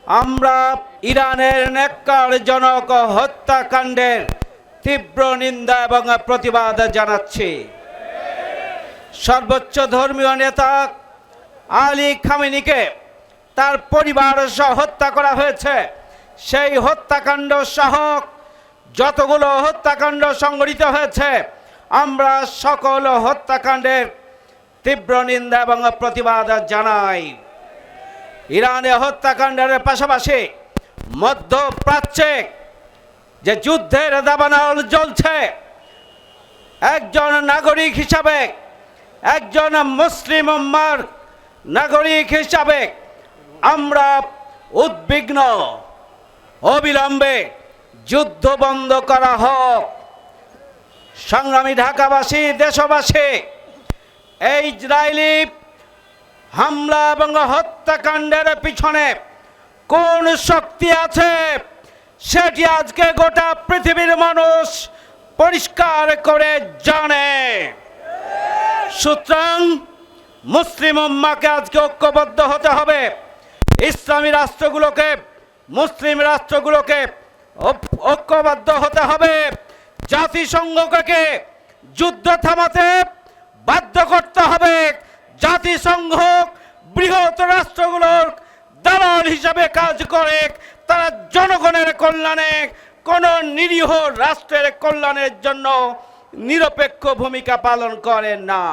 আমরা ইরানের ন্যাক্কারজনক হত্যাকাণ্ডের তীব্র নিন্দা এবং প্রতিবাদ জানাচ্ছি। সর্বোচ্চ ধর্মীয় নেতা আলী খামেনিকে তার পরিবার সহ হত্যা করা হয়েছে। সেই হত্যাকাণ্ড সহ যতগুলো হত্যাকাণ্ড সংঘটিত হয়েছে, আমরা সকল হত্যাকাণ্ডের তীব্র নিন্দা এবং প্রতিবাদ জানাই। ইরানে হত্যাকাণ্ডের পাশাপাশি মধ্যপ্রাচ্যে যে যুদ্ধের দাবানল চলছে, একজন নাগরিক হিসাবে, একজন মুসলিম উম্মার নাগরিক হিসাবে আমরা উদ্বিগ্ন। অবিলম্বে যুদ্ধ বন্ধ করা হোক। সংগ্রামী ঢাকাবাসী, দেশবাসী, এই ইসরায়েলি হামলা এবং হত্যাকাণ্ডের পিছনে কোন শক্তি আছে সেটি আজকে গোটা পৃথিবীর মানুষ পরিষ্কার করে জানে। সুতরাং মুসলিম উম্মাকে আজকে ঐক্যবদ্ধ হতে হবে। ইসলামী রাষ্ট্রগুলোকে, মুসলিম রাষ্ট্রগুলোকে ঐক্যবদ্ধ হতে হবে। জাতিসংঘকে যুদ্ধ থামাতে বাধ্য করতে হবে। জাতিসংঘ বৃহৎ রাষ্ট্রগুলোর দালাল হিসাবে কাজ করে, তারা জনগণের কল্যাণে, কোন নিরীহ রাষ্ট্রের কল্যাণের জন্য নিরপেক্ষ ভূমিকা পালন করে না।